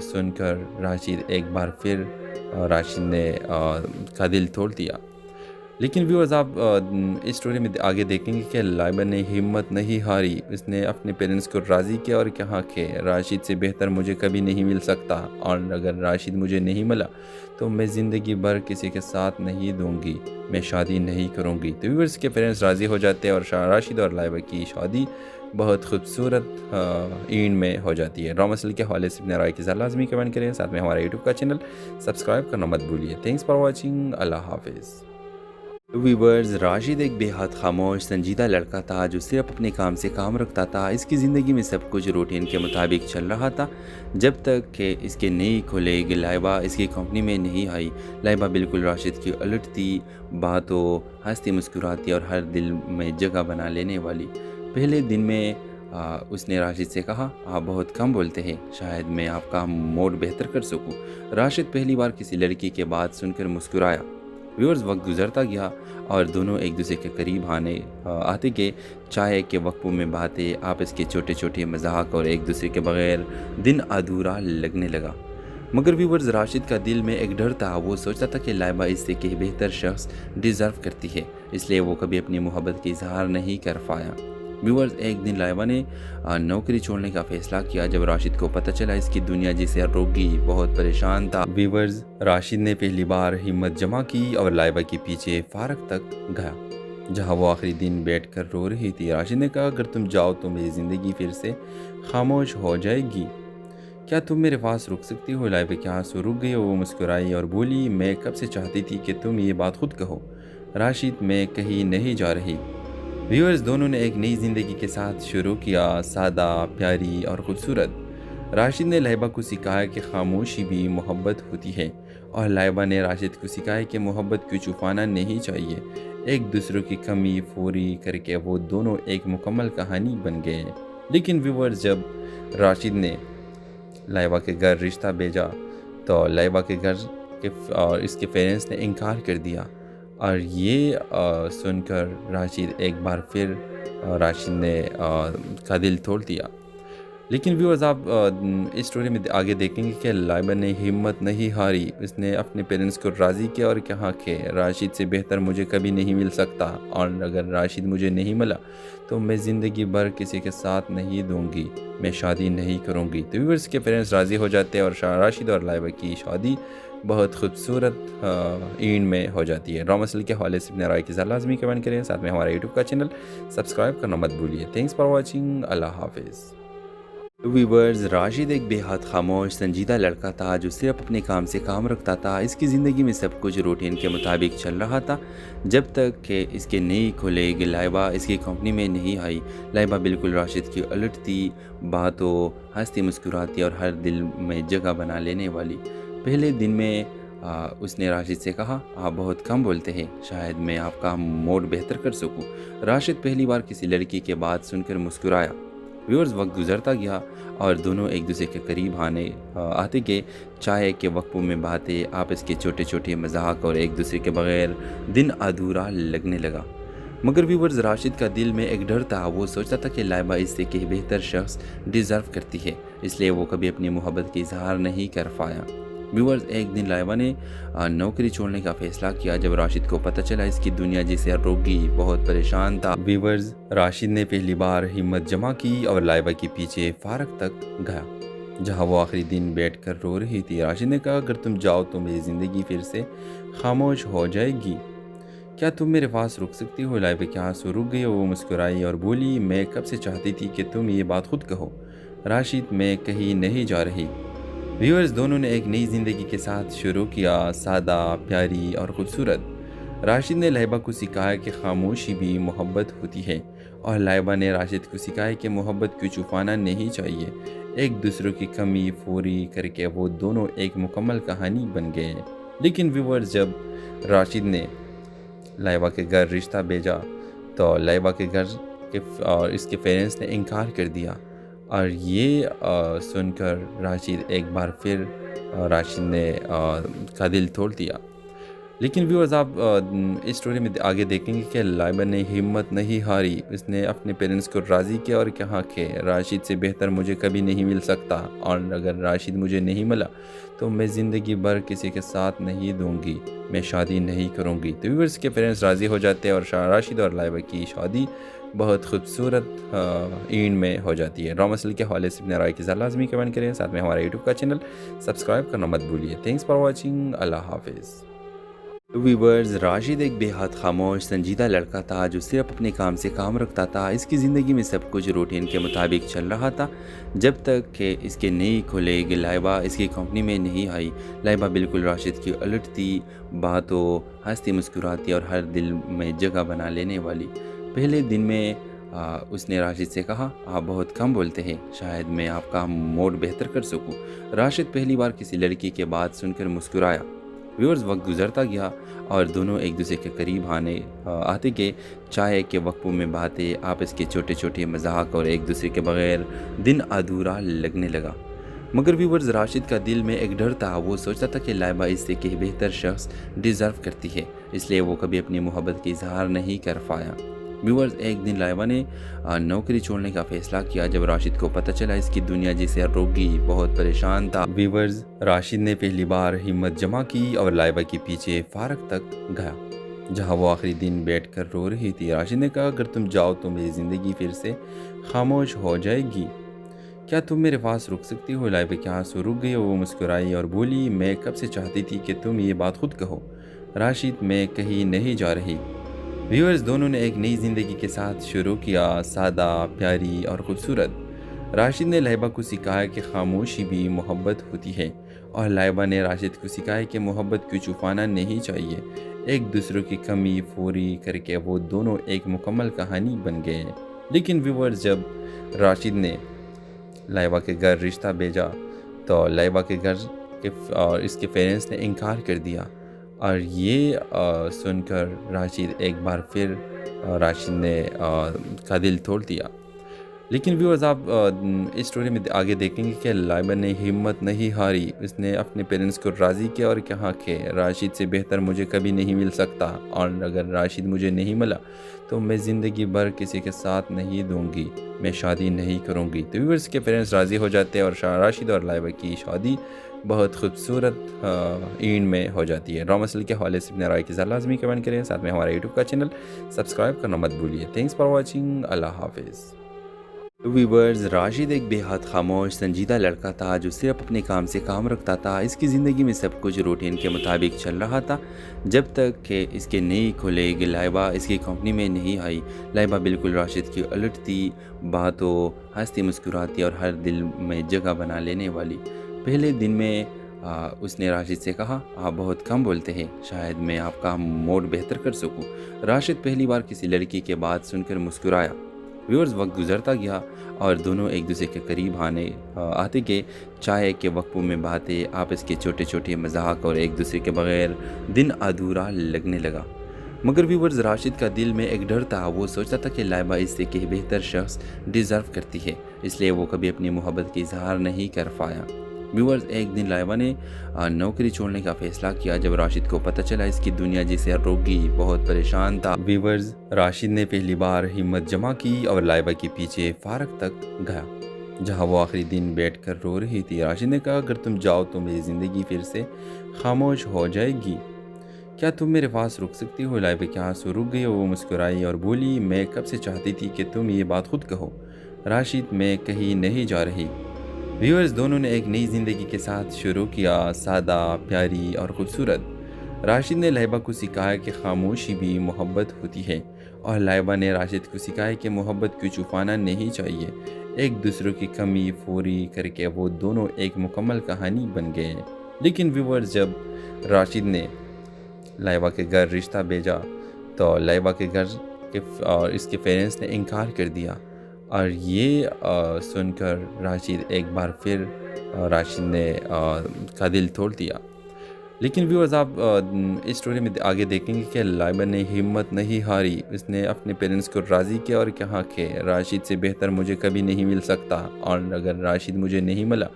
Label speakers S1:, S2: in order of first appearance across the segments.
S1: سن کر راشد ایک بار پھر راشد نے کا دل توڑ دیا۔ لیکن ویورز آپ اس سٹوری میں آگے دیکھیں گے کہ لائبہ نے ہمت نہیں ہاری، اس نے اپنے پیرنٹس کو راضی کیا اور کہا کہ راشد سے بہتر مجھے کبھی نہیں مل سکتا، اور اگر راشد مجھے نہیں ملا تو میں زندگی بھر کسی کے ساتھ نہیں دوں گی، میں شادی نہیں کروں گی۔ تو ویورز کے پیرنٹس راضی ہو جاتے ہیں اور راشد اور لائبہ کی شادی بہت خوبصورت اینڈ میں ہو جاتی ہے۔ ڈرامہ سیریل کے حوالے سے اپنے رائے کے ساتھ لازمی کمنٹ کریں، ساتھ میں ہمارا یوٹیوب کا چینل سبسکرائب کرنا مت بھولیے۔ تھینکس فار واچنگ، اللہ حافظ۔ ویورز، راشد ایک بے حد خاموش سنجیدہ لڑکا تھا جو صرف اپنے کام سے کام رکھتا تھا۔ اس کی زندگی میں سب کچھ روٹین کے مطابق چل رہا تھا جب تک کہ اس کے نئی کھلیگ لائبہ اس کی کمپنی میں نہیں آئی۔ لائبہ بالکل راشد کی الٹ تھی، باتوں ہنستی مسکراتی اور ہر دل میں جگہ بنا لینے والی۔ پہلے دن میں اس نے راشد سے کہا، آپ بہت کم بولتے ہیں، شاید میں آپ کا موڈ بہتر کر سکوں۔ راشد پہلی بار کسی لڑکی کے بات سن کر مسکرایا۔ ویورز، وقت گزرتا گیا اور دونوں ایک دوسرے کے قریب آتے گئے۔ چائے کے وقفوں میں باتیں، آپس کے چھوٹے چھوٹے مذاق اور ایک دوسرے کے بغیر دن ادھورا لگنے لگا۔ مگر ویورز، راشد کا دل میں ایک ڈر تھا۔ وہ سوچتا تھا کہ لائبہ اس سے کہ بہتر شخص ڈیزرو کرتی ہے، اس لیے وہ کبھی اپنی محبت کا اظہار نہیں کر پایا۔ ویورز، ایک دن لائبہ نے نوکری چھوڑنے کا فیصلہ کیا جب راشد کو پتہ چلا اس کی دنیا جسے روکی بہت پریشان تھا۔ ویورز، راشد نے پہلی بار ہمت جمع کی اور لائبہ کے پیچھے پارک تک گیا جہاں وہ آخری دن بیٹھ کر رو رہی تھی۔ راشد نے کہا، اگر تم جاؤ تو میری زندگی پھر سے خاموش ہو جائے گی، کیا تم میرے پاس رک سکتی ہو؟ لائبہ کے آنسو رک گئے، وہ مسکرائی اور بولی، میں کب سے چاہتی تھی کہ تم یہ بات خود کہو۔ راشد، میں کہیں نہیں جا رہی۔ ویورز، دونوں نے ایک نئی زندگی کے ساتھ شروع کیا، سادہ، پیاری اور خوبصورت۔ راشد نے لائبہ کو سکھایا کہ خاموشی بھی محبت ہوتی ہے، اور لائبہ نے راشد کو سکھایا کہ محبت کو چھپانا نہیں چاہیے۔ ایک دوسرے کی کمی پوری کر کے وہ دونوں ایک مکمل کہانی بن گئے۔ لیکن ویورز، جب راشد نے لائبہ کے گھر رشتہ بھیجا تو لائبہ کے گھر اور اس کے پیرنٹس نے انکار کر دیا، اور یہ سن کر راشد ایک بار پھر راشد نے کا دل توڑ دیا۔ لیکن ویورز، آپ اس سٹوری میں آگے دیکھیں گے کہ لائبہ نے ہمت نہیں ہاری، اس نے اپنے پیرنٹس کو راضی کیا اور کہا کہ راشد سے بہتر مجھے کبھی نہیں مل سکتا، اور اگر راشد مجھے نہیں ملا تو میں زندگی بھر کسی کے ساتھ نہیں دوں گی، میں شادی نہیں کروں گی۔ تو ویورز کے پیرنٹس راضی ہو جاتے ہیں اور راشد اور لائبہ کی شادی بہت خوبصورت اینڈ میں ہو جاتی ہے۔ ڈرامہ سیریل کے حوالے سے اپنے رائے کے ساتھ لازمی کمنٹ کریں، ساتھ میں ہمارا یوٹیوب کا چینل سبسکرائب کرنا مت بھولیے۔ تھینکس فار واچنگ، اللہ حافظ۔ ویورز، راشد ایک بے حد خاموش سنجیدہ لڑکا تھا جو صرف اپنے کام سے کام رکھتا تھا۔ اس کی زندگی میں سب کچھ روٹین کے مطابق چل رہا تھا جب تک کہ اس کے نئی کھلیگ لائبہ اس کی کمپنی میں نہیں آئی۔ لائبہ بالکل راشد کی الٹ تھی، باتوں ہنستی مسکراتی اور ہر دل میں جگہ بنا لینے والی۔ پہلے دن میں اس نے راشد سے کہا، آپ بہت کم بولتے ہیں، شاید میں آپ کا موڈ بہتر کر سکوں۔ راشد پہلی بار کسی لڑکی کے بات سن کر مسکرایا۔ ویورز، وقت گزرتا گیا اور دونوں ایک دوسرے کے قریب آتے گئے۔ چائے کے وقفوں میں باتیں، آپس کے چھوٹے چھوٹے مذاق اور ایک دوسرے کے بغیر دن ادھورا لگنے لگا۔ مگر ویورز، راشد کا دل میں ایک ڈر تھا۔ وہ سوچتا تھا کہ لائبہ اس سے کہ بہتر شخص ڈیزرو کرتی ہے، اس لیے وہ کبھی اپنی محبت کا اظہار نہیں کر پایا۔ ویورز، ایک دن لائبہ نے نوکری چھوڑنے کا فیصلہ کیا جب راشد کو پتہ چلا اس کی دنیا جسے روکی بہت پریشان تھا۔ ویورز، راشد نے پہلی بار ہمت جمع کی اور لائبہ کے پیچھے پارک تک گیا جہاں وہ آخری دن بیٹھ کر رو رہی تھی۔ راشد نے کہا، اگر تم جاؤ تو میری زندگی پھر سے خاموش ہو جائے گی، کیا تم میرے پاس رک سکتی ہو؟ لائبہ کے آنسو رک گئے، وہ مسکرائی اور بولی، میں کب سے چاہتی تھی کہ تم یہ بات خود کہو۔ راشد، میں کہیں نہیں جا رہی۔ ویورز، دونوں نے ایک نئی زندگی کے ساتھ شروع کیا، سادہ، پیاری اور خوبصورت۔ راشد نے لائبہ کو سکھایا کہ خاموشی بھی محبت ہوتی ہے، اور لائبہ نے راشد کو سکھایا کہ محبت کو چھپانا نہیں چاہیے۔ ایک دوسرے کی کمی پوری کر کے وہ دونوں ایک مکمل کہانی بن گئے۔ لیکن ویورز، جب راشد نے لائبہ کے گھر رشتہ بھیجا تو لائبہ کے گھر اور اس کے پیرنٹس نے انکار کر دیا، اور یہ سن کر راشد ایک بار پھر راشد نے کا دل توڑ دیا۔ لیکن ویورز آپ اس اسٹوری میں آگے دیکھیں گے کہ لائبہ نے ہمت نہیں ہاری، اس نے اپنے پیرنٹس کو راضی کیا اور کہا کہ راشد سے بہتر مجھے کبھی نہیں مل سکتا، اور اگر راشد مجھے نہیں ملا تو میں زندگی بھر کسی کے ساتھ نہیں دوں گی، میں شادی نہیں کروں گی۔ تو ویورز کے پیرنٹس راضی ہو جاتے ہیں اور راشد اور لائبہ کی شادی بہت خوبصورت اینڈ میں ہو جاتی ہے۔ ڈرامہ سیریل کے حوالے سے اپنے رائے کے ساتھ لازمی کمنٹ کریں، ساتھ میں ہمارا یوٹیوب کا چینل سبسکرائب کرنا مت بھولیے۔ تھینکس فار واچنگ، اللہ حافظ۔ ویورز، راشد ایک بے حد خاموش سنجیدہ لڑکا تھا جو صرف اپنے کام سے کام رکھتا تھا۔ اس کی زندگی میں سب کچھ روٹین کے مطابق چل رہا تھا جب تک کہ اس کے نئی کھلے لائبہ اس کی کمپنی میں نہیں آئی۔ لائبہ بالکل راشد کی الٹ تھی، باتوں، ہنستی مسکراتی اور ہر دل میں جگہ بنا لینے والی۔ پہلے دن میں اس نے راشد سے کہا، آپ بہت کم بولتے ہیں، شاید میں آپ کا موڈ بہتر کر سکوں۔ راشد پہلی بار کسی لڑکی کے بات سن کر مسکرایا۔ ویورز، وقت گزرتا گیا اور دونوں ایک دوسرے کے قریب آتے گئے۔ چائے کے وقفوں میں باتیں، آپس کے چھوٹے چھوٹے مذاق اور ایک دوسرے کے بغیر دن ادھورا لگنے لگا۔ مگر ویورز، راشد کا دل میں ایک ڈر تھا۔ وہ سوچتا تھا کہ لائبہ اس سے کہ بہتر شخص ڈیزرو کرتی ہے، اس لیے وہ کبھی اپنی محبت کی اظہار نہیں کر پایا۔ ویورز، ایک دن لائبہ نے نوکری چھوڑنے کا فیصلہ کیا جب راشد کو پتہ چلا اس کی دنیا جسے روگی بہت پریشان تھا۔ ویورز، راشد نے پہلی بار ہمت جمع کی اور لائبہ کے پیچھے فارغ تک گیا جہاں وہ آخری دن بیٹھ کر رو رہی تھی۔ راشد نے کہا، اگر تم جاؤ تو میری زندگی پھر سے خاموش ہو جائے گی، کیا تم میرے پاس رک سکتی ہو؟ لائبہ کے آنسو رک گئے، وہ مسکرائی اور بولی، میں کب سے چاہتی تھی کہ تم یہ بات خود کہو۔ راشد، میں کہیں نہیں جا رہی۔ ویورز، دونوں نے ایک نئی زندگی کے ساتھ شروع کیا، سادہ، پیاری اور خوبصورت۔ راشد نے لائبہ کو سکھایا کہ خاموشی بھی محبت ہوتی ہے، اور لائبہ نے راشد کو سکھایا کہ محبت کو چھپانا نہیں چاہیے۔ ایک دوسرے کی کمی پوری کر کے وہ دونوں ایک مکمل کہانی بن گئے۔ لیکن ویورز، جب راشد نے لائبہ کے گھر رشتہ بھیجا تو لائبہ کے گھر اور اس کے پیرنٹس نے انکار کر دیا، اور یہ سن کر راشد ایک بار پھر راشد نے کا دل توڑ دیا۔ لیکن ویورز، آپ اس اسٹوری میں آگے دیکھیں گے کہ لائبہ نے ہمت نہیں ہاری، اس نے اپنے پیرنٹس کو راضی کیا اور کہا کہ راشد سے بہتر مجھے کبھی نہیں مل سکتا، اور اگر راشد مجھے نہیں ملا تو میں زندگی بھر کسی کے ساتھ نہیں دوں گی، میں شادی نہیں کروں گی۔ تو ویورز کے پیرنٹس راضی ہو جاتے ہیں اور راشد اور لائبہ کی شادی بہت خوبصورت اینڈ میں ہو جاتی ہے۔ ڈرامہ سیریل کے حوالے سے اپنے رائے کے ساتھ لازمی کمنٹ کریں، ساتھ میں ہمارا یوٹیوب کا چینل سبسکرائب کرنا مت بھولیے۔ تھینکس فار واچنگ، اللہ حافظ۔ ویورز، راشد ایک بے حد خاموش سنجیدہ لڑکا تھا جو صرف اپنے کام سے کام رکھتا تھا۔ اس کی زندگی میں سب کچھ روٹین کے مطابق چل رہا تھا جب تک کہ اس کے نئی کھلے لائبہ اس کی کمپنی میں نہیں آئی۔ لائبہ بالکل راشد کی الٹ تھی، باتوں، ہنستی مسکراتی اور ہر دل میں جگہ بنا لینے والی۔ پہلے دن میں اس نے راشد سے کہا، آپ بہت کم بولتے ہیں، شاید میں آپ کا موڈ بہتر کر سکوں۔ راشد پہلی بار کسی لڑکی کے بات سن کر مسکرایا۔ ویورز، وقت گزرتا گیا اور دونوں ایک دوسرے کے قریب آتے گئے۔ چائے کے وقفوں میں باتیں، آپس کے چھوٹے چھوٹے مذاق اور ایک دوسرے کے بغیر دن ادھورا لگنے لگا۔ مگر ویورز، راشد کا دل میں ایک ڈر تھا۔ وہ سوچتا تھا کہ لائبہ اس سے کہ بہتر شخص ڈیزرو کرتی ہے، اس لیے وہ کبھی اپنی محبت کی اظہار نہیں کر پایا۔ ویورز، ایک دن لائبہ نے نوکری چھوڑنے کا فیصلہ کیا جب راشد کو پتہ چلا اس کی دنیا جسے روگی بہت پریشان تھا۔ ویورز، راشد نے پہلی بار ہمت جمع کی اور لائبہ کے پیچھے فارغ تک گیا جہاں وہ آخری دن بیٹھ کر رو رہی تھی۔ راشد نے کہا، اگر تم جاؤ تو میری زندگی پھر سے خاموش ہو جائے گی، کیا تم میرے پاس رک سکتی ہو؟ لائبہ کے آنسو رک گئے، وہ مسکرائی اور بولی، میں کب سے چاہتی تھی کہ تم یہ بات خود کہو۔ راشد، میں کہیں نہیں جا رہی۔ ویورز، دونوں نے ایک نئی زندگی کے ساتھ شروع کیا، سادہ، پیاری اور خوبصورت۔ راشد نے لائبہ کو سکھایا کہ خاموشی بھی محبت ہوتی ہے، اور لائبہ نے راشد کو سکھایا کہ محبت کو چھپانا نہیں چاہیے۔ ایک دوسرے کی کمی پوری کر کے وہ دونوں ایک مکمل کہانی بن گئے۔ لیکن ویورز، جب راشد نے لائبہ کے گھر رشتہ بھیجا تو لائبہ کے گھر اور اس کے پیرنٹس نے انکار کر دیا، اور یہ سن کر راشد ایک بار پھر راشد نے کا دل توڑ دیا۔ لیکن ویورز آپ اس اسٹوری میں آگے دیکھیں گے کہ لائبہ نے ہمت نہیں ہاری، اس نے اپنے پیرنٹس کو راضی کیا اور کہا کہ راشد سے بہتر مجھے کبھی نہیں مل سکتا، اور اگر راشد مجھے نہیں ملا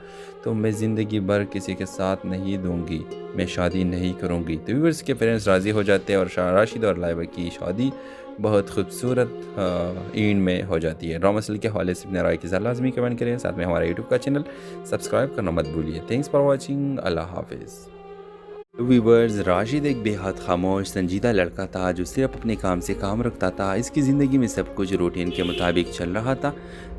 S1: تو میں زندگی بھر کسی کے ساتھ نہیں دوں گی، میں شادی نہیں کروں گی۔ تو ویورز کے پیرنٹس راضی ہو جاتے ہیں اور راشد اور لائبہ کی شادی بہت خوبصورت اینڈ میں ہو جاتی ہے۔ ڈرامہ سیریل کے حوالے سے اپنے رائے کی ذرا لازمی کمنٹ کریں، ساتھ میں ہمارا یوٹیوب کا چینل سبسکرائب کرنا مت بھولیے۔ تھینکس فار واچنگ، اللہ حافظ۔ ویورز، راشد ایک بے حد خاموش سنجیدہ لڑکا تھا جو صرف اپنے کام سے کام رکھتا تھا۔ اس کی زندگی میں سب کچھ روٹین کے مطابق چل رہا تھا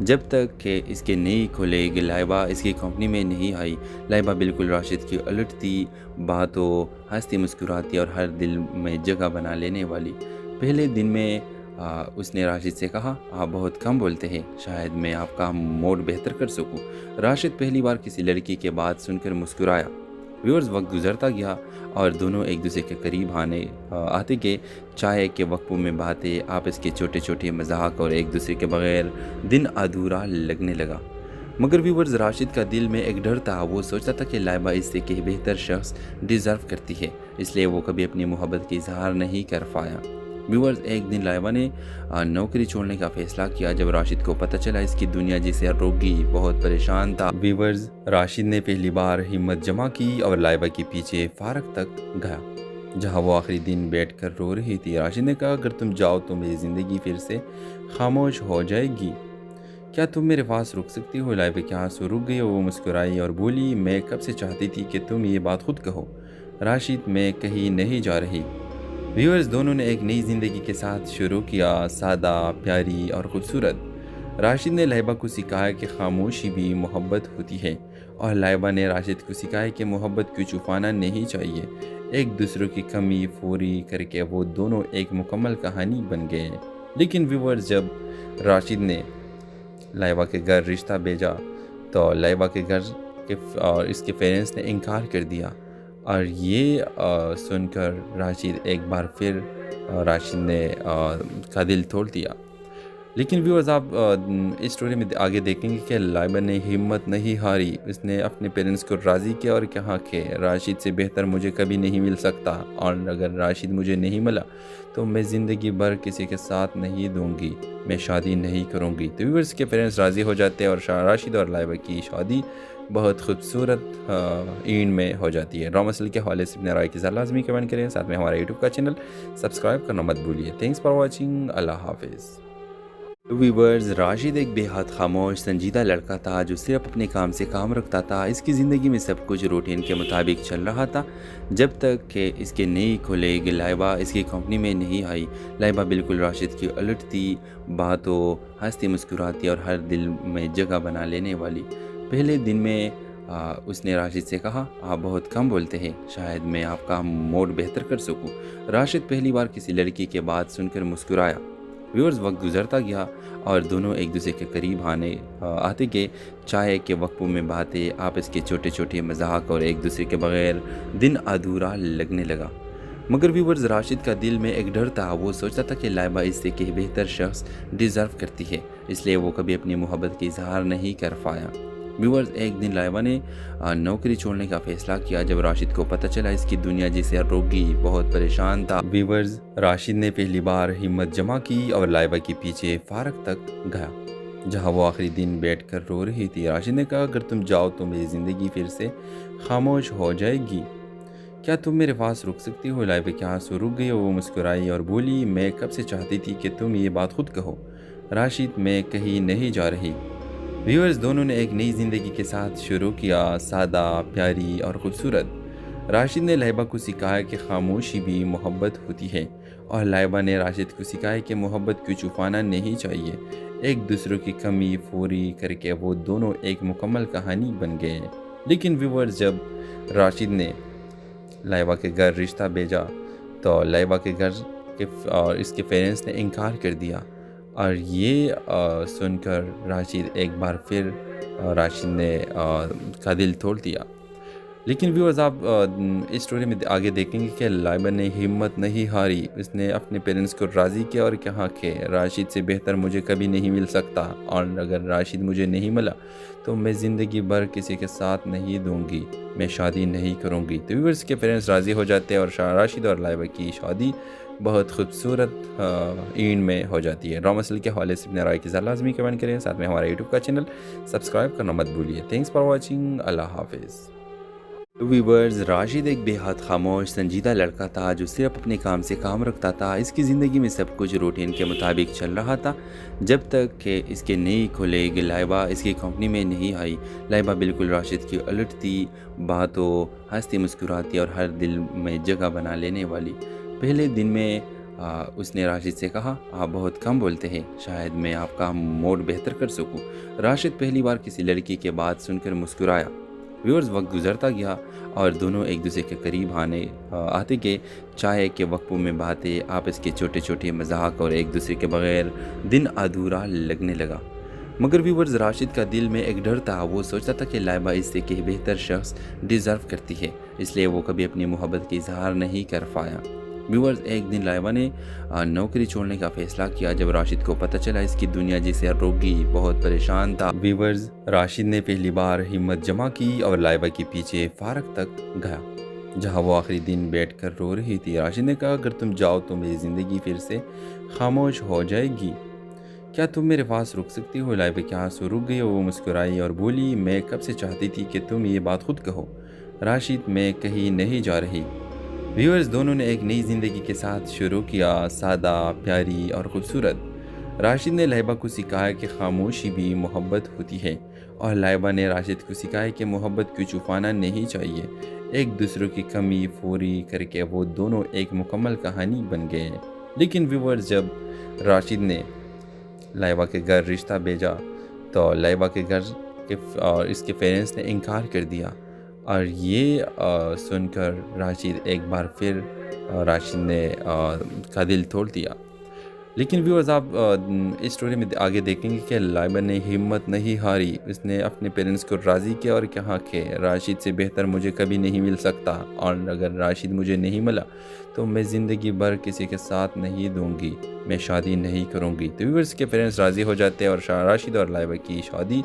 S1: جب تک کہ اس کے نئی کھلیگ لائبہ اس کی کمپنی میں نہیں آئی۔ لائبہ بالکل راشد کی الٹ تھی، باتوں، ہنستی مسکراتی اور ہر دل میں جگہ بنا لینے والی۔ پہلے دن میں اس نے راشد سے کہا، آپ بہت کم بولتے ہیں، شاید میں آپ کا موڈ بہتر کر سکوں۔ راشد پہلی بار کسی لڑکی کے بات سن کر مسکرایا۔ ویورز، وقت گزرتا گیا اور دونوں ایک دوسرے کے قریب آتے گئے۔ چائے کے وقفوں میں باتیں، آپس کے چھوٹے چھوٹے مذاق اور ایک دوسرے کے بغیر دن ادھورا لگنے لگا۔ مگر ویورز، راشد کا دل میں ایک ڈر تھا۔ وہ سوچتا تھا کہ لائبہ اس سے کہ بہتر شخص ڈیزرو کرتی ہے، اس لیے وہ کبھی اپنی محبت کی اظہار نہیں کر پایا۔ ویورز، ایک دن لائبہ نے نوکری چھوڑنے کا فیصلہ کیا جب راشد کو پتہ چلا اس کی دنیا جسے روگی بہت پریشان تھا۔ ویورز، راشد نے پہلی بار ہمت جمع کی اور لائبہ کے پیچھے فارغ تک گیا جہاں وہ آخری دن بیٹھ کر رو رہی تھی۔ راشد نے کہا، اگر تم جاؤ تو میری زندگی پھر سے خاموش ہو جائے گی، کیا تم میرے پاس رک سکتی ہو؟ لائبہ کے آنسو رک گئے، وہ مسکرائی اور بولی، میں کب سے چاہتی تھی کہ تم یہ بات خود کہو۔ راشد، میں کہیں نہیں جا رہی۔ ویورز، دونوں نے ایک نئی زندگی کے ساتھ شروع کیا، سادہ، پیاری اور خوبصورت۔ راشد نے لائبہ کو سکھایا کہ خاموشی بھی محبت ہوتی ہے، اور لائبہ نے راشد کو سکھایا کہ محبت کو چھپانا نہیں چاہیے۔ ایک دوسرے کی کمی پوری کر کے وہ دونوں ایک مکمل کہانی بن گئے۔ لیکن ویورز، جب راشد نے لائبہ کے گھر رشتہ بھیجا تو لائبہ کے گھر اور اس کے پیرنٹس نے انکار کر دیا، اور یہ سن کر راشد ایک بار پھر راشد نے کا دل توڑ دیا۔ لیکن ویورز، آپ اس اسٹوری میں آگے دیکھیں گے کہ لائبہ نے ہمت نہیں ہاری، اس نے اپنے پیرنٹس کو راضی کیا اور کہا کہ راشد سے بہتر مجھے کبھی نہیں مل سکتا، اور اگر راشد مجھے نہیں ملا تو میں زندگی بھر کسی کے ساتھ نہیں دوں گی، میں شادی نہیں کروں گی۔ تو ویورز کے پیرنٹس راضی ہو جاتے ہیں اور راشد اور لائبہ کی شادی بہت خوبصورت اینڈ میں ہو جاتی ہے۔ ڈرامہ سیریل کے حوالے سے اپنے رائے کی ذرا لازمی کمنٹ کریں، ساتھ میں ہمارا یوٹیوب کا چینل سبسکرائب کرنا مت بھولیے۔ تھینکس فار واچنگ، اللہ حافظ۔ ویورز، راشد ایک بے حد خاموش سنجیدہ لڑکا تھا جو صرف اپنے کام سے کام رکھتا تھا۔ اس کی زندگی میں سب کچھ روٹین کے مطابق چل رہا تھا جب تک کہ اس کے نئی کھلیگ لائبہ اس کی کمپنی میں نہیں آئی۔ لائبہ بالکل راشد کی الٹ تھی، باتوں، ہنستی مسکراتی اور ہر دل میں جگہ بنا لینے والی۔ پہلے دن میں اس نے راشد سے کہا، آپ بہت کم بولتے ہیں، شاید میں آپ کا موڈ بہتر کر سکوں۔ راشد پہلی بار کسی لڑکی کے بات سن کر مسکرایا۔ ویورز، وقت گزرتا گیا اور دونوں ایک دوسرے کے قریب آتے گئے۔ چائے کے وقفوں میں باتیں، آپس کے چھوٹے چھوٹے مذاق اور ایک دوسرے کے بغیر دن ادھورا لگنے لگا۔ مگر ویورز، راشد کا دل میں ایک ڈر تھا۔ وہ سوچتا تھا کہ لائبہ اس سے کہ بہتر شخص ڈیزرو کرتی ہے، اس لیے وہ کبھی اپنی محبت کی اظہار نہیں کر پایا۔ ویورز، ایک دن لائبہ نے نوکری چھوڑنے کا فیصلہ کیا جب راشد کو پتہ چلا اس کی دنیا جسے روگی بہت پریشان تھا۔ ویورز، راشد نے پہلی بار ہمت جمع کی اور لائبہ کے پیچھے فارغ تک گیا جہاں وہ آخری دن بیٹھ کر رو رہی تھی۔ راشد نے کہا، اگر تم جاؤ تو میری زندگی پھر سے خاموش ہو جائے گی، کیا تم میرے پاس رک سکتی ہو؟ لائبہ کے آنسو رک گئے، وہ مسکرائی اور بولی، میں کب سے چاہتی تھی کہ تم یہ بات خود کہو۔ راشد، میں کہیں نہیں جا رہی۔ ویورز، دونوں نے ایک نئی زندگی کے ساتھ شروع کیا، سادہ، پیاری اور خوبصورت۔ راشد نے لائبہ کو سکھایا کہ خاموشی بھی محبت ہوتی ہے، اور لائبہ نے راشد کو سکھایا کہ محبت کو چھپانا نہیں چاہیے۔ ایک دوسرے کی کمی پوری کر کے وہ دونوں ایک مکمل کہانی بن گئے۔ لیکن ویورز، جب راشد نے لائبہ کے گھر رشتہ بھیجا تو لائبہ کے گھر اور اس کے پیرنٹس نے انکار کر دیا، اور یہ سن کر راشد ایک بار پھر راشد نے کا دل توڑ دیا۔ لیکن ویورز آپ اس اسٹوری میں آگے دیکھیں گے کہ لائبہ نے ہمت نہیں ہاری، اس نے اپنے پیرنٹس کو راضی کیا اور کہا کہ راشد سے بہتر مجھے کبھی نہیں مل سکتا، اور اگر راشد مجھے نہیں ملا تو میں زندگی بھر کسی کے ساتھ نہیں دوں گی، میں شادی نہیں کروں گی۔ تو ویورز کے پیرنٹس راضی ہو جاتے ہیں اور راشد اور لائبہ کی شادی بہت خوبصورت اینڈ میں ہو جاتی ہے۔ ڈرامہ سیریل کے حوالے سے اپنے رائے کی ذرا لازمی کمنٹ کریں، ساتھ میں ہمارا یوٹیوب کا چینل سبسکرائب کرنا مت بھولیے۔ تھینکس فار واچنگ، اللہ حافظ۔ ویورز، راشد ایک بے حد خاموش سنجیدہ لڑکا تھا جو صرف اپنے کام سے کام رکھتا تھا۔ اس کی زندگی میں سب کچھ روٹین کے مطابق چل رہا تھا جب تک کہ اس کے نئی کھلیگ لائبہ اس کی کمپنی میں نہیں آئی۔ لائبہ بالکل راشد کی الٹ تھی، باتوں، ہنستی مسکراتی اور ہر دل میں جگہ بنا لینے والی۔ پہلے دن میں اس نے راشد سے کہا، آپ بہت کم بولتے ہیں، شاید میں آپ کا موڈ بہتر کر سکوں۔ راشد پہلی بار کسی لڑکی کے بات سن کر مسکرایا۔ ویورز، وقت گزرتا گیا اور دونوں ایک دوسرے کے قریب آتے گئے۔ چائے کے وقفوں میں باتیں، آپس کے چھوٹے چھوٹے مذاق اور ایک دوسرے کے بغیر دن ادھورا لگنے لگا۔ مگر ویورز، راشد کا دل میں ایک ڈر تھا۔ وہ سوچتا تھا کہ لائبہ اس سے کہ بہتر شخص ڈیزرو کرتی ہے، اس لیے وہ کبھی اپنی محبت کی اظہار نہیں کر پایا۔ ویورز، ایک دن لائبہ نے نوکری چھوڑنے کا فیصلہ کیا جب راشد کو پتہ چلا اس کی دنیا جسے روگی بہت پریشان تھا۔ ویورز، راشد نے پہلی بار ہمت جمع کی اور لائبہ کے پیچھے فارغ تک گیا جہاں وہ آخری دن بیٹھ کر رو رہی تھی۔ راشد نے کہا، اگر تم جاؤ تو میری زندگی پھر سے خاموش ہو جائے گی، کیا تم میرے پاس رک سکتی ہو؟ لائبہ کے آنسو رک گئے، وہ مسکرائی اور بولی، میں کب سے چاہتی تھی کہ تم یہ بات خود کہو۔ راشد، میں کہیں نہیں جا رہی۔ ویورز، دونوں نے ایک نئی زندگی کے ساتھ شروع کیا، سادہ، پیاری اور خوبصورت۔ راشد نے لائبہ کو سکھایا کہ خاموشی بھی محبت ہوتی ہے، اور لائبہ نے راشد کو سکھایا کہ محبت کو چھپانا نہیں چاہیے۔ ایک دوسرے کی کمی پوری کر کے وہ دونوں ایک مکمل کہانی بن گئے۔ لیکن ویورز، جب راشد نے لائبہ کے گھر رشتہ بھیجا تو لائبہ کے گھر اور اس کے پیرنٹس نے انکار کر دیا، اور یہ سن کر راشد ایک بار پھر راشد نے کا دل توڑ دیا۔ لیکن ویورز، آپ اس اسٹوری میں آگے دیکھیں گے کہ لائبہ نے ہمت نہیں ہاری، اس نے اپنے پیرنٹس کو راضی کیا اور کہا کہ راشد سے بہتر مجھے کبھی نہیں مل سکتا، اور اگر راشد مجھے نہیں ملا تو میں زندگی بھر کسی کے ساتھ نہیں دوں گی، میں شادی نہیں کروں گی۔ تو ویورز کے پیرنٹس راضی ہو جاتے ہیں اور راشد اور لائبہ کی شادی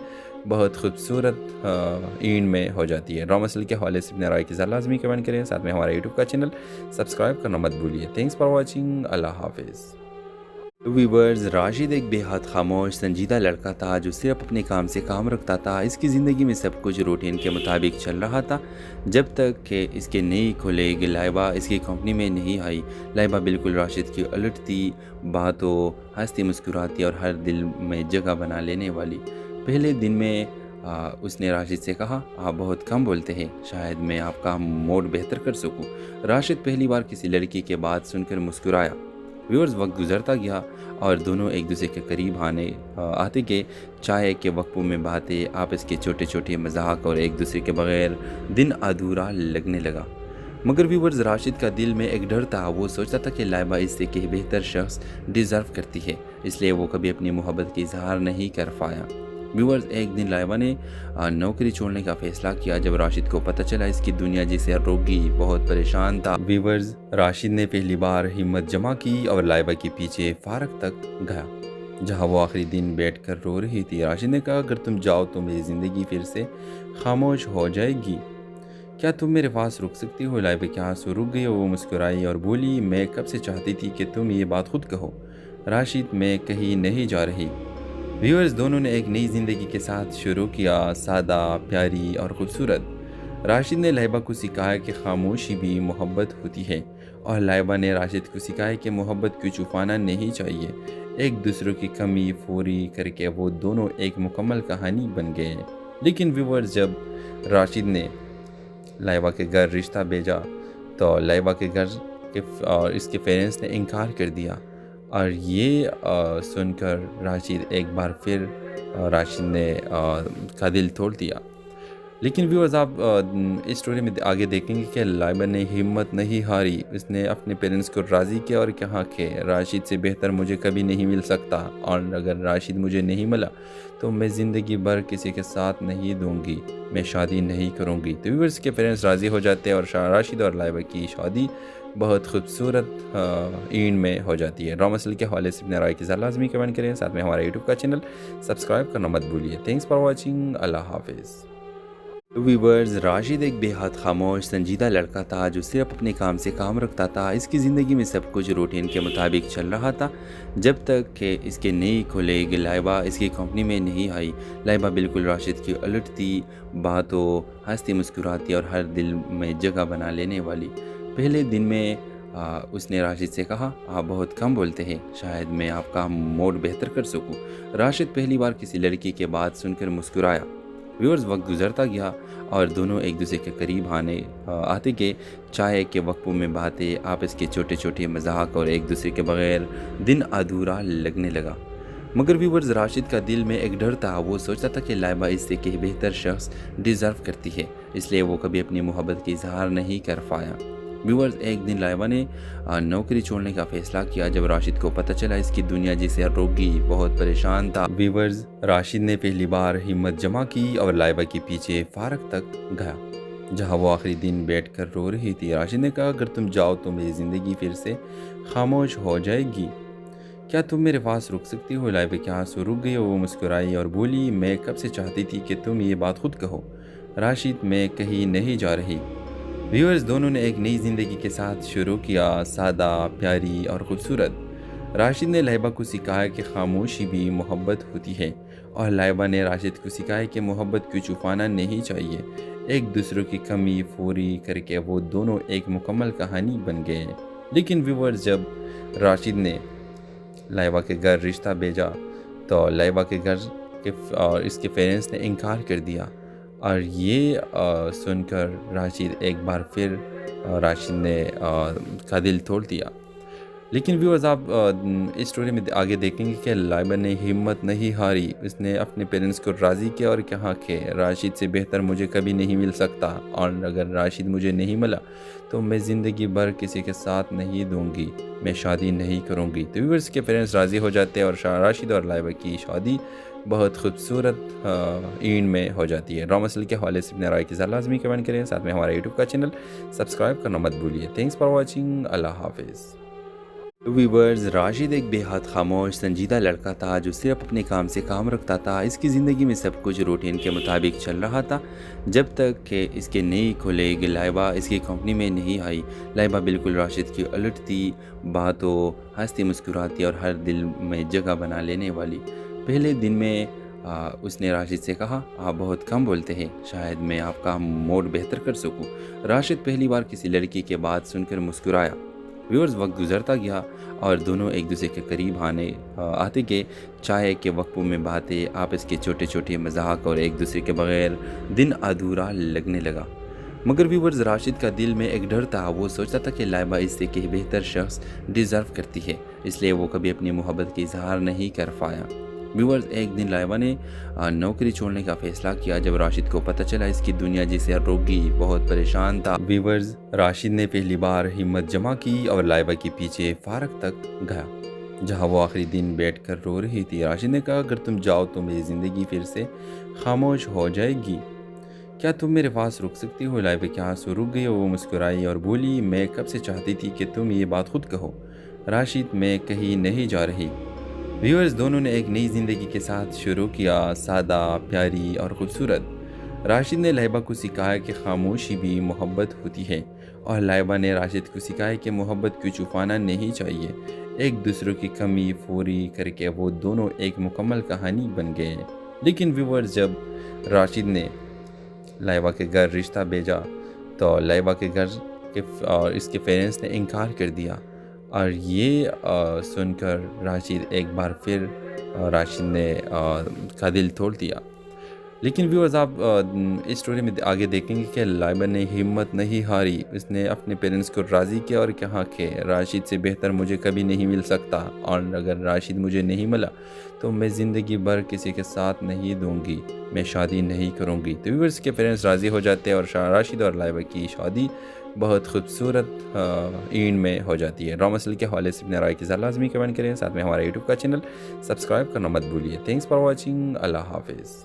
S1: بہت خوبصورت اینڈ میں ہو جاتی ہے۔ ڈرامہ سیریل کے حوالے سے اپنے رائے کی ذرا لازمی کمنٹ کریں، ساتھ میں ہمارا یوٹیوب کا چینل سبسکرائب کرنا مت بھولیے۔ تھینکس فار واچنگ، اللہ حافظ۔ ویورز، راشد ایک بے حد خاموش سنجیدہ لڑکا تھا جو صرف اپنے کام سے کام رکھتا تھا۔ اس کی زندگی میں سب کچھ روٹین کے مطابق چل رہا تھا جب تک کہ اس کے نئی کھلیگ لائبہ اس کی کمپنی میں نہیں آئی۔ لائبہ بالکل راشد کی الٹ تھی، باتوں، ہنستی مسکراتی اور ہر دل میں جگہ بنا لینے والی۔ پہلے دن میں اس نے راشد سے کہا، آپ بہت کم بولتے ہیں، شاید میں آپ کا موڈ بہتر کر سکوں۔ راشد پہلی بار کسی لڑکی کے بات سن کر مسکرایا۔ ویورز، وقت گزرتا گیا اور دونوں ایک دوسرے کے قریب آتے گئے۔ چائے کے وقفوں میں باتیں، آپس کے چھوٹے چھوٹے مذاق اور ایک دوسرے کے بغیر دن ادھورا لگنے لگا۔ مگر ویورز، راشد کا دل میں ایک ڈر تھا۔ وہ سوچتا تھا کہ لائبہ اس سے کہ بہتر شخص ڈیزرو کرتی ہے، اس لیے وہ کبھی اپنی محبت کی اظہار نہیں کر پایا۔ ویورز، ایک دن لائبہ نے نوکری چھوڑنے کا فیصلہ کیا جب راشد کو پتہ چلا اس کی دنیا جسے روگی بہت پریشان تھا۔ ویورز، راشد نے پہلی بار ہمت جمع کی اور لائبہ کے پیچھے فارغ تک گیا جہاں وہ آخری دن بیٹھ کر رو رہی تھی۔ راشد نے کہا، اگر تم جاؤ تو میری زندگی پھر سے خاموش ہو جائے گی، کیا تم میرے پاس رک سکتی ہو؟ لائبہ کے آنسو رک گئے، وہ مسکرائی اور بولی، میں کب سے چاہتی تھی کہ تم یہ بات خود کہو۔ راشد، میں کہیں نہیں جا رہی۔ ویورز، دونوں نے ایک نئی زندگی کے ساتھ شروع کیا، سادہ، پیاری اور خوبصورت۔ راشد نے لائبہ کو سکھایا کہ خاموشی بھی محبت ہوتی ہے، اور لائبہ نے راشد کو سکھایا کہ محبت کو چھپانا نہیں چاہیے۔ ایک دوسرے کی کمی پوری کر کے وہ دونوں ایک مکمل کہانی بن گئے۔ لیکن ویورز، جب راشد نے لائبہ کے گھر رشتہ بھیجا تو لائبہ کے گھر اور اس کے پیرنٹس نے انکار کر دیا، اور یہ سن کر راشد ایک بار پھر راشد نے کا دل توڑ دیا۔ لیکن ویورز آپ اس اسٹوری میں آگے دیکھیں گے کہ لائبہ نے ہمت نہیں ہاری، اس نے اپنے پیرنٹس کو راضی کیا اور کہا کہ راشد سے بہتر مجھے کبھی نہیں مل سکتا، اور اگر راشد مجھے نہیں ملا تو میں زندگی بھر کسی کے ساتھ نہیں دوں گی، میں شادی نہیں کروں گی۔ تو ویورز کے پیرنٹس راضی ہو جاتے ہیں اور راشد اور لائبہ کی شادی بہت خوبصورت اینڈ میں ہو جاتی ہے۔ ڈرامہ سیریل کے حوالے سے اپنے رائے کی ذرا لازمی کمنٹ کریں، ساتھ میں ہمارا یوٹیوب کا چینل سبسکرائب کرنا مت بھولیے۔ تھینکس فار واچنگ، اللہ حافظ۔ ویورز، راشد ایک بے حد خاموش سنجیدہ لڑکا تھا جو صرف اپنے کام سے کام رکھتا تھا۔ اس کی زندگی میں سب کچھ روٹین کے مطابق چل رہا تھا جب تک کہ اس کے نئی کھلیگ لائبہ اس کی کمپنی میں نہیں آئی۔ لائبہ بالکل راشد کی الٹ تھی، باتوں، ہنستی مسکراتی اور ہر دل میں جگہ بنا لینے والی۔ پہلے دن میں اس نے راشد سے کہا، آپ بہت کم بولتے ہیں، شاید میں آپ کا موڈ بہتر کر سکوں۔ راشد پہلی بار کسی لڑکی کے بات سن کر مسکرایا۔ ویورز، وقت گزرتا گیا اور دونوں ایک دوسرے کے قریب آتے گئے۔ چائے کے وقفوں میں باتیں، آپس کے چھوٹے چھوٹے مذاق اور ایک دوسرے کے بغیر دن ادھورا لگنے لگا۔ مگر ویورز، راشد کا دل میں ایک ڈر تھا۔ وہ سوچتا تھا کہ لائبہ اس سے کہ بہتر شخص ڈیزرو کرتی ہے، اس لیے وہ کبھی اپنی محبت کی اظہار نہیں کر پایا۔ ویورز، ایک دن لائبہ نے نوکری چھوڑنے کا فیصلہ کیا جب راشد کو پتہ چلا اس کی دنیا جسے روکی بہت پریشان تھا۔ ویورز، راشد نے پہلی بار ہمت جمع کی اور لائبہ کے پیچھے پارک تک گیا جہاں وہ آخری دن بیٹھ کر رو رہی تھی۔ راشد نے کہا، اگر تم جاؤ تو میری زندگی پھر سے خاموش ہو جائے گی، کیا تم میرے پاس رک سکتی ہو؟ لائبہ کے آنسو رک گئے، وہ مسکرائی اور بولی، میں کب سے چاہتی تھی کہ تم یہ بات خود کہو۔ راشد، میں کہیں نہیں جا رہی۔ ویورز، دونوں نے ایک نئی زندگی کے ساتھ شروع کیا، سادہ، پیاری اور خوبصورت۔ راشد نے لائبہ کو سکھایا کہ خاموشی بھی محبت ہوتی ہے، اور لائبہ نے راشد کو سکھایا کہ محبت کو چھپانا نہیں چاہیے۔ ایک دوسرے کی کمی پوری کر کے وہ دونوں ایک مکمل کہانی بن گئے۔ لیکن ویورز، جب راشد نے لائبہ کے گھر رشتہ بھیجا تو لائبہ کے گھر اور اس کے پیرنٹس نے انکار کر دیا، اور یہ سن کر راشد ایک بار پھر راشد نے کا دل توڑ دیا۔ لیکن ویورز، آپ اس اسٹوری میں آگے دیکھیں گے کہ لائبہ نے ہمت نہیں ہاری، اس نے اپنے پیرنٹس کو راضی کیا اور کہا کہ راشد سے بہتر مجھے کبھی نہیں مل سکتا، اور اگر راشد مجھے نہیں ملا تو میں زندگی بھر کسی کے ساتھ نہیں دوں گی، میں شادی نہیں کروں گی۔ تو ویورز کے پیرنٹس راضی ہو جاتے ہیں اور راشد اور لائبہ کی شادی بہت خوبصورت اینڈ میں ہو جاتی ہے۔ ڈرامہ سیریل کے حوالے سے اپنے رائے کی ذرا لازمی کمنٹ کریں، ساتھ میں ہمارا یوٹیوب کا چینل سبسکرائب کرنا مت بھولیے۔ تھینکس فار واچنگ، اللہ حافظ۔ ویورز، راشد ایک بے حد خاموش سنجیدہ لڑکا تھا جو صرف اپنے کام سے کام رکھتا تھا۔ اس کی زندگی میں سب کچھ روٹین کے مطابق چل رہا تھا جب تک کہ اس کے نئی کھلیگ لائبہ اس کی کمپنی میں نہیں آئی۔ لائبہ بالکل راشد کی الٹ تھی، باتوں، ہنستی مسکراتی اور ہر دل میں جگہ بنا لینے والی۔ پہلے دن میں اس نے راشد سے کہا، آپ بہت کم بولتے ہیں، شاید میں آپ کا موڈ بہتر کر سکوں۔ راشد پہلی بار کسی لڑکی کے بات سن کر مسکرایا۔ ویورز، وقت گزرتا گیا اور دونوں ایک دوسرے کے قریب آتے گئے۔ چائے کے وقفوں میں باتیں، آپس کے چھوٹے چھوٹے مذاق اور ایک دوسرے کے بغیر دن ادھورا لگنے لگا۔ مگر ویورز، راشد کا دل میں ایک ڈر تھا۔ وہ سوچتا تھا کہ لائبہ اس سے کہ بہتر شخص ڈیزرو کرتی ہے، اس لیے وہ کبھی اپنی محبت کی اظہار نہیں کر پایا۔ ویورز، ایک دن لائبہ نے نوکری چھوڑنے کا فیصلہ کیا جب راشد کو پتہ چلا اس کی دنیا جسے روکی بہت پریشان تھا۔ ویورز، راشد نے پہلی بار ہمت جمع کی اور لائبہ کے پیچھے پارک تک گیا جہاں وہ آخری دن بیٹھ کر رو رہی تھی۔ راشد نے کہا، اگر تم جاؤ تو میری زندگی پھر سے خاموش ہو جائے گی، کیا تم میرے پاس رک سکتی ہو؟ لائبہ کے آنسو رک گئے، وہ مسکرائی اور بولی، میں کب سے چاہتی تھی کہ تم یہ بات خود کہو۔ راشد، میں کہیں نہیں جا رہی۔ ویورز، دونوں نے ایک نئی زندگی کے ساتھ شروع کیا، سادہ، پیاری اور خوبصورت۔ راشد نے لائبہ کو سکھایا کہ خاموشی بھی محبت ہوتی ہے، اور لائبہ نے راشد کو سکھایا کہ محبت کو چھپانا نہیں چاہیے۔ ایک دوسرے کی کمی پوری کر کے وہ دونوں ایک مکمل کہانی بن گئے۔ لیکن ویورز، جب راشد نے لائبہ کے گھر رشتہ بھیجا تو لائبہ کے گھر اور اس کے پیرنٹس نے انکار کر دیا، اور یہ سن کر راشد ایک بار پھر راشد نے کا دل توڑ دیا۔ لیکن ویورز آپ اس اسٹوری میں آگے دیکھیں گے کہ لائبہ نے ہمت نہیں ہاری، اس نے اپنے پیرنٹس کو راضی کیا اور کہا کہ راشد سے بہتر مجھے کبھی نہیں مل سکتا، اور اگر راشد مجھے نہیں ملا تو میں زندگی بھر کسی کے ساتھ نہیں دوں گی، میں شادی نہیں کروں گی۔ تو ویورز کے پیرنٹس راضی ہو جاتے ہیں اور راشد اور لائبہ کی شادی بہت خوبصورت اینڈ میں ہو جاتی ہے۔ ڈرامہ سیریل کے حوالے سے اپنے رائے کی ذرا لازمی کمنٹ کریں، ساتھ میں ہمارا یوٹیوب کا چینل سبسکرائب کرنا مت بھولیے۔ تھینکس فار واچنگ، اللہ حافظ۔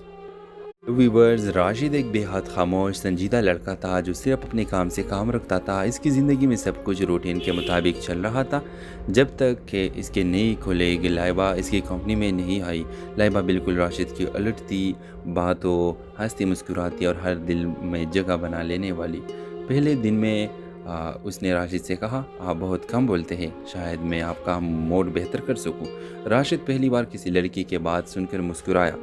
S1: ویورز، راشد ایک بے حد خاموش سنجیدہ لڑکا تھا جو صرف اپنے کام سے کام رکھتا تھا۔ اس کی زندگی میں سب کچھ روٹین کے مطابق چل رہا تھا جب تک کہ اس کے نئی کھلیگ لائبہ اس کی کمپنی میں نہیں آئی۔ لائبہ بالکل راشد کی الٹ تھی، باتوں ہنستی مسکراتی اور ہر دل میں جگہ بنا لینے والی۔ پہلے دن میں اس نے راشد سے کہا، آپ بہت کم بولتے ہیں، شاید میں آپ کا موڈ بہتر کر سکوں۔ راشد پہلی بار کسی لڑکی کے بات سن کر مسکرایا۔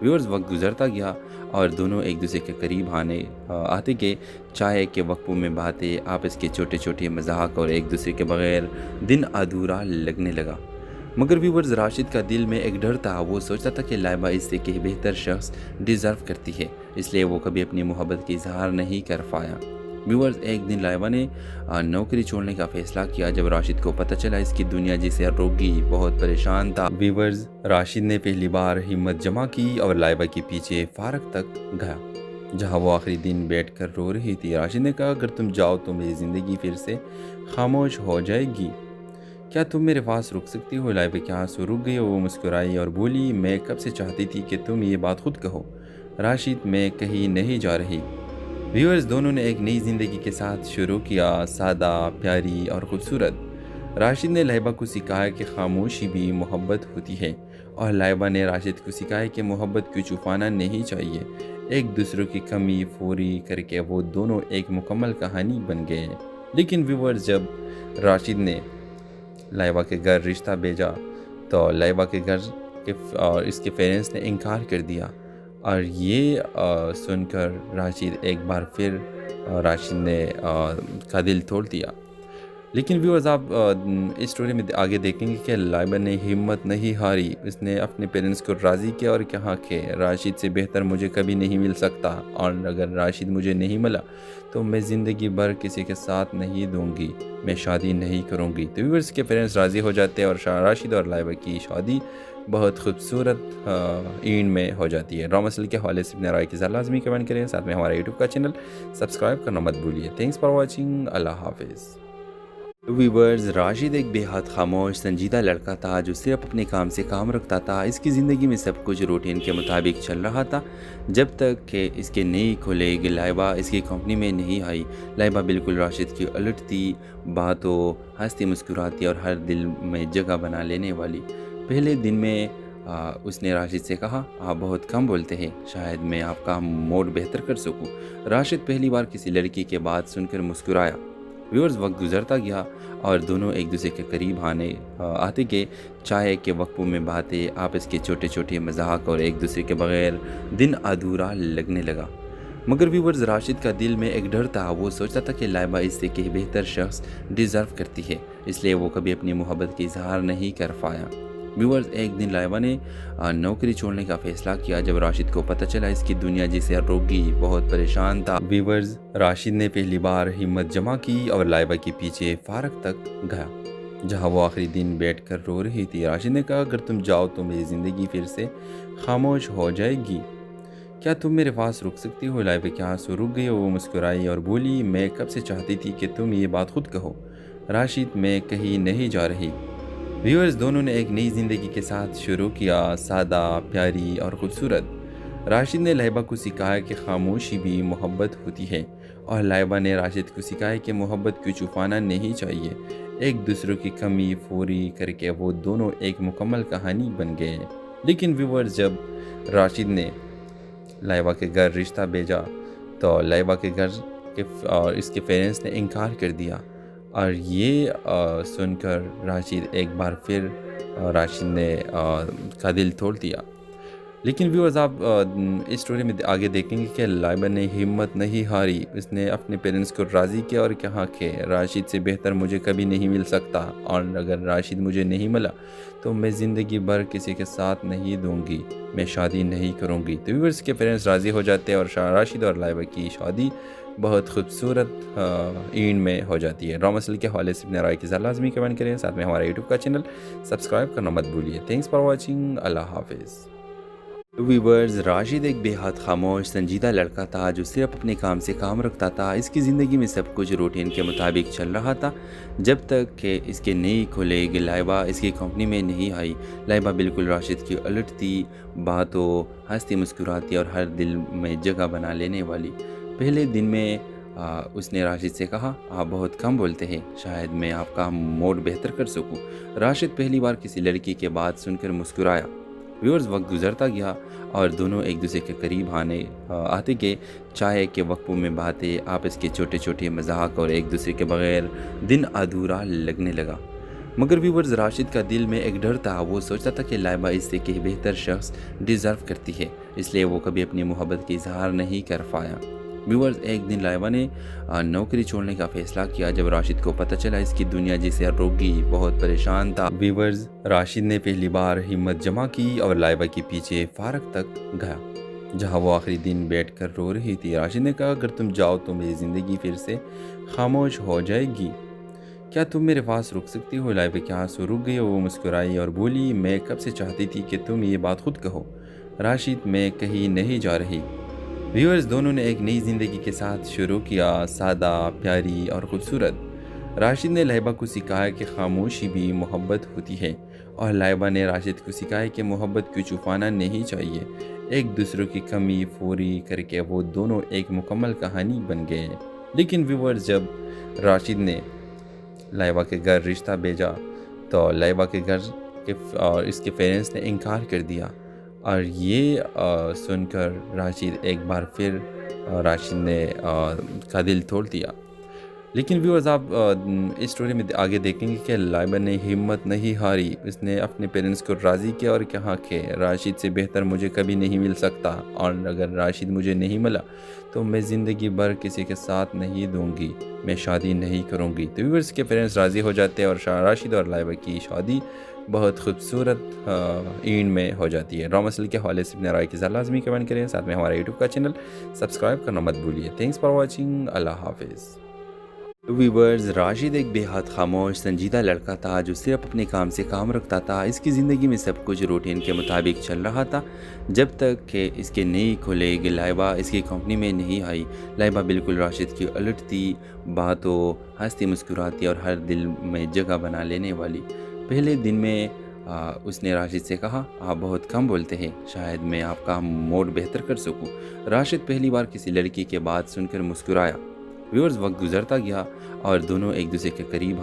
S1: ویورز، وقت گزرتا گیا اور دونوں ایک دوسرے کے قریب آتے گئے۔ چائے کے وقفوں میں باتیں، آپس کے چھوٹے چھوٹے مذاق اور ایک دوسرے کے بغیر دن ادھورا لگنے لگا۔ مگر ویورز، راشد کا دل میں ایک ڈر تھا۔ وہ سوچتا تھا کہ لائبہ اس سے کہ بہتر شخص ڈیزرو کرتی ہے، اس لیے وہ کبھی اپنی محبت کی اظہار نہیں کر پایا۔ ویورز، ایک دن لائبہ نے نوکری چھوڑنے کا فیصلہ کیا جب راشد کو پتہ چلا اس کی دنیا جسے روگی بہت پریشان تھا۔ ویورز، راشد نے پہلی بار ہمت جمع کی اور لائبہ کے پیچھے پارک تک گیا جہاں وہ آخری دن بیٹھ کر رو رہی تھی۔ راشد نے کہا، اگر تم جاؤ تو میری زندگی پھر سے خاموش ہو جائے گی، کیا تم میرے پاس رک سکتی ہو؟ لائبہ کے آنسو رک گئے اور وہ مسکرائی اور بولی، میں کب سے چاہتی تھی کہ تم یہ بات خود کہو۔ راشد، میں کہیں نہیں جا رہی۔ ویورز، دونوں نے ایک نئی زندگی کے ساتھ شروع کیا، سادہ، پیاری اور خوبصورت۔ راشد نے لائبہ کو سکھایا کہ خاموشی بھی محبت ہوتی ہے، اور لائبہ نے راشد کو سکھایا کہ محبت کو چھپانا نہیں چاہیے۔ ایک دوسرے کی کمی پوری کر کے وہ دونوں ایک مکمل کہانی بن گئے۔ لیکن ویورز، جب راشد نے لائبہ کے گھر رشتہ بھیجا تو لائبہ کے گھر اور اس کے پیرنٹس نے انکار کر دیا، اور یہ سن کر راشد ایک بار پھر راشد نے کا دل توڑ دیا۔ لیکن ویورز، آپ اس اسٹوری میں آگے دیکھیں گے کہ لائبہ نے ہمت نہیں ہاری، اس نے اپنے پیرنٹس کو راضی کیا اور کہا کہ راشد سے بہتر مجھے کبھی نہیں مل سکتا، اور اگر راشد مجھے نہیں ملا تو میں زندگی بھر کسی کے ساتھ نہیں دوں گی، میں شادی نہیں کروں گی۔ تو ویورز کے پیرنٹس راضی ہو جاتے ہیں اور راشد اور لائبہ کی شادی بہت خوبصورت اینڈ میں ہو جاتی ہے۔ ڈرامہ سیریل کے حوالے سے اپنے رائے کی ذرا لازمی کمنٹ کریں، ساتھ میں ہمارا یوٹیوب کا چینل سبسکرائب کرنا مت بھولیے۔ تھینکس فار واچنگ، اللہ حافظ۔ ویورز، راشد ایک بے حد خاموش سنجیدہ لڑکا تھا جو صرف اپنے کام سے کام رکھتا تھا۔ اس کی زندگی میں سب کچھ روٹین کے مطابق چل رہا تھا جب تک کہ اس کے نئی کھلیگ لائبہ اس کی کمپنی میں نہیں آئی۔ لائبہ بالکل راشد کی الٹ تھی، باتوں ہنستی مسکراتی اور ہر دل میں جگہ بنا لینے والی۔ پہلے دن میں اس نے راشد سے کہا، آپ بہت کم بولتے ہیں، شاید میں آپ کا موڈ بہتر کر سکوں۔ راشد پہلی بار کسی لڑکی کے بات سن کر مسکرایا۔ ویورز، وقت گزرتا گیا اور دونوں ایک دوسرے کے قریب آتے گئے۔ چائے کے وقفوں میں باتیں، آپس کے چھوٹے چھوٹے مذاق اور ایک دوسرے کے بغیر دن ادھورا لگنے لگا۔ مگر ویورز، راشد کا دل میں ایک ڈر تھا۔ وہ سوچتا تھا کہ لائبہ اس سے کہ بہتر شخص ڈیزرو کرتی ہے، اس لیے وہ کبھی اپنی محبت کی اظہار نہیں کر پایا۔ ویورز، ایک دن لائبہ نے نوکری چھوڑنے کا فیصلہ کیا جب راشد کو پتہ چلا اس کی دنیا جسے روگی بہت پریشان تھا۔ ویورز، راشد نے پہلی بار ہمت جمع کی اور لائبہ کے پیچھے پارک تک گیا جہاں وہ آخری دن بیٹھ کر رو رہی تھی۔ راشد نے کہا، اگر تم جاؤ تو میری زندگی پھر سے خاموش ہو جائے گی، کیا تم میرے پاس رک سکتی ہو؟ لائبہ کے آنسو رک گئے اور وہ مسکرائی اور بولی، میں کب سے چاہتی تھی کہ تم یہ بات خود کہو۔ راشد، میں کہیں نہیں جا رہی۔ ویورز، دونوں نے ایک نئی زندگی کے ساتھ شروع کیا، سادہ، پیاری اور خوبصورت۔ راشد نے لائبہ کو سکھایا کہ خاموشی بھی محبت ہوتی ہے، اور لائبہ نے راشد کو سکھایا کہ محبت کو چھپانا نہیں چاہیے۔ ایک دوسرے کی کمی پوری کر کے وہ دونوں ایک مکمل کہانی بن گئے۔ لیکن ویورز، جب راشد نے لائبہ کے گھر رشتہ بھیجا تو لائبہ کے گھر اور اس کے پیرنٹس نے انکار کر دیا، اور یہ سن کر راشد ایک بار پھر راشد نے کا دل توڑ دیا۔ لیکن ویورز آپ اس اسٹوری میں آگے دیکھیں گے کہ لائبہ نے ہمت نہیں ہاری، اس نے اپنے پیرنٹس کو راضی کیا اور کہا کہ راشد سے بہتر مجھے کبھی نہیں مل سکتا، اور اگر راشد مجھے نہیں ملا تو میں زندگی بھر کسی کے ساتھ نہیں دوں گی، میں شادی نہیں کروں گی۔ تو ویورز کے پیرنٹس راضی ہو جاتے ہیں اور راشد اور لائبہ کی شادی بہت خوبصورت اینڈ میں ہو جاتی ہے۔ ڈرامہ سیریل کے حوالے سے اپنے رائے کے ساتھ لازمی کمنٹ کریں، ساتھ میں ہمارا یوٹیوب کا چینل سبسکرائب کرنا مت بھولیے۔ تھینکس فار واچنگ، اللہ حافظ۔ ویورز، راشد ایک بے حد خاموش سنجیدہ لڑکا تھا جو صرف اپنے کام سے کام رکھتا تھا۔ اس کی زندگی میں سب کچھ روٹین کے مطابق چل رہا تھا جب تک کہ اس کے نئی کھلے گی لائبہ اس کی کمپنی میں نہیں آئی۔ لائبہ بالکل راشد کی الٹ تھی، باتوں ہنستی مسکراتی اور ہر دل میں جگہ بنا لینے والی۔ پہلے دن میں اس نے راشد سے کہا، آپ بہت کم بولتے ہیں، شاید میں آپ کا موڈ بہتر کر سکوں۔ راشد پہلی بار کسی لڑکی کے بات سن کر مسکرایا۔ ویورز، وقت گزرتا گیا اور دونوں ایک دوسرے کے قریب آتے گئے۔ چائے کے وقفوں میں باتیں، آپس کے چھوٹے چھوٹے مذاق اور ایک دوسرے کے بغیر دن ادھورا لگنے لگا۔ مگر ویورز، راشد کا دل میں ایک ڈر تھا۔ وہ سوچتا تھا کہ لائبہ اس سے کہیں بہتر شخص ڈیزرو کرتی ہے، اس لیے وہ کبھی اپنی محبت کا اظہار نہیں کر پایا۔ ویورز، ایک دن لائبہ نے نوکری چھوڑنے کا فیصلہ کیا جب راشد کو پتہ چلا اس کی دنیا جسے روک گئی۔ بہت پریشان تھا ویورز، راشد نے پہلی بار ہمت جمع کی اور لائبہ کے پیچھے پارک تک گیا جہاں وہ آخری دن بیٹھ کر رو رہی تھی۔ راشد نے کہا، اگر تم جاؤ تو میری زندگی پھر سے خاموش ہو جائے گی، کیا تم میرے پاس رک سکتی ہو؟ لائبہ کے آنسو رک گئے، وہ مسکرائی اور بولی، میں کب سے چاہتی تھی کہ تم یہ بات خود کہو۔ راشد، میں کہیں نہیں جا رہی۔ ویورز، دونوں نے ایک نئی زندگی کے ساتھ شروع کیا، سادہ، پیاری اور خوبصورت۔ راشد نے لائبہ کو سکھایا کہ خاموشی بھی محبت ہوتی ہے، اور لائبہ نے راشد کو سکھایا کہ محبت کو چھپانا نہیں چاہیے۔ ایک دوسرے کی کمی پوری کر کے وہ دونوں ایک مکمل کہانی بن گئے۔ لیکن ویورز، جب راشد نے لائبہ کے گھر رشتہ بھیجا تو لائبہ کے گھر اور اس کے پیرنٹس نے انکار کر دیا، اور یہ سن کر راشد ایک بار پھر راشد نے کا دل توڑ دیا۔ لیکن ویورز، آپ اس اسٹوری میں آگے دیکھیں گے کہ لائبہ نے ہمت نہیں ہاری، اس نے اپنے پیرنٹس کو راضی کیا اور کہا کہ راشد سے بہتر مجھے کبھی نہیں مل سکتا، اور اگر راشد مجھے نہیں ملا تو میں زندگی بھر کسی کے ساتھ نہیں دوں گی، میں شادی نہیں کروں گی۔ تو ویورز کے پیرنٹس راضی ہو جاتے ہیں اور راشد اور لائبہ کی شادی بہت خوبصورت اینڈ میں ہو جاتی ہے۔ ڈرامہ سیریل کے حوالے سے اپنے رائے کے ساتھ لازمی کمنٹ کریں، ساتھ میں ہمارا یوٹیوب کا چینل سبسکرائب کرنا مت بھولیے۔ تھینکس فار واچنگ، اللہ حافظ۔ ویورز، راشد ایک بے حد خاموش سنجیدہ لڑکا تھا جو صرف اپنے کام سے کام رکھتا تھا۔ اس کی زندگی میں سب کچھ روٹین کے مطابق چل رہا تھا جب تک کہ اس کے نئی کھلے گی لائبہ اس کی کمپنی میں نہیں آئی۔ لائبہ بالکل راشد کی الٹ تھی، باتوں ہنستی مسکراتی اور ہر دل میں جگہ بنا لینے والی۔ پہلے دن میں اس نے راشد سے کہا، آپ بہت کم بولتے ہیں، شاید میں آپ کا موڈ بہتر کر سکوں۔ راشد پہلی بار کسی لڑکی کے بات سن کر مسکرایا۔ ویورز، وقت گزرتا گیا اور دونوں ایک دوسرے کے قریب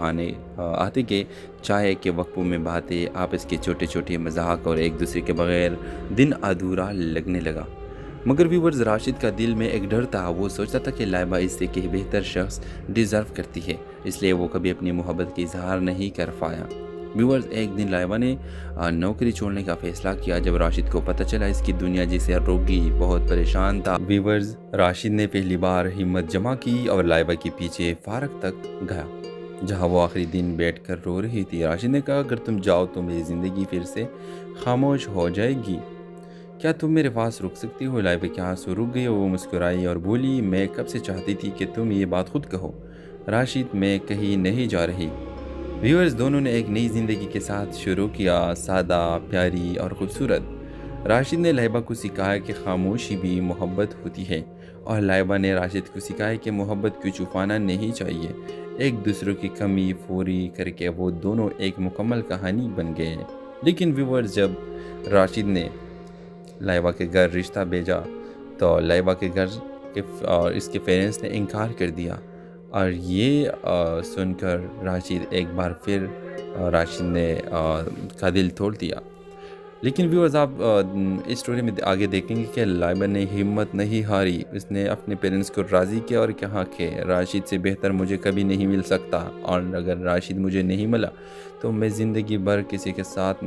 S1: آتے گئے۔ چائے کے وقفوں میں باتیں، آپس کے چھوٹے چھوٹے مذاق اور ایک دوسرے کے بغیر دن ادھورا لگنے لگا۔ مگر ویورز، راشد کا دل میں ایک ڈر تھا۔ وہ سوچتا تھا کہ لائبہ اس سے کہیں بہتر شخص ڈیزرو کرتی ہے، اس لیے وہ کبھی اپنی محبت کا اظہار نہیں کر پایا۔ ویورز، ایک دن لائبہ نے نوکری چھوڑنے کا فیصلہ کیا جب راشد کو پتہ چلا اس کی دنیا جسے روک گئی۔ بہت پریشان تھا ویورز، راشد نے پہلی بار ہمت جمع کی اور لائبہ کے پیچھے پارک تک گیا جہاں وہ آخری دن بیٹھ کر رو رہی تھی۔ راشد نے کہا، اگر تم جاؤ تو میری زندگی پھر سے خاموش ہو جائے گی، کیا تم میرے پاس رک سکتی ہو؟ لائبہ کے آنسو رک گئے، وہ مسکرائی اور بولی، میں کب سے چاہتی تھی کہ تم یہ بات خود کہو۔ راشد، میں کہیں نہیں جا رہی۔ ویورز، دونوں نے ایک نئی زندگی کے ساتھ شروع کیا، سادہ، پیاری اور خوبصورت۔ راشد نے لائبہ کو سکھایا کہ خاموشی بھی محبت ہوتی ہے، اور لائبہ نے راشد کو سکھایا کہ محبت کو چھپانا نہیں چاہیے۔ ایک دوسرے کی کمی پوری کر کے وہ دونوں ایک مکمل کہانی بن گئے۔ لیکن ویورز، جب راشد نے لائبہ کے گھر رشتہ بھیجا تو لائبہ کے گھر اور اس کے پیرنٹس نے انکار کر دیا، اور یہ سن کر راشد ایک بار پھر راشد نے کا دل توڑ دیا۔ لیکن ویورز، آپ اس اسٹوری میں آگے دیکھیں گے کہ لائبہ نے ہمت نہیں ہاری، اس نے اپنے پیرنٹس کو راضی کیا اور کہا کہ راشد سے بہتر مجھے کبھی نہیں مل سکتا، اور اگر راشد مجھے نہیں ملا تو میں زندگی بھر کسی کے ساتھ نہیں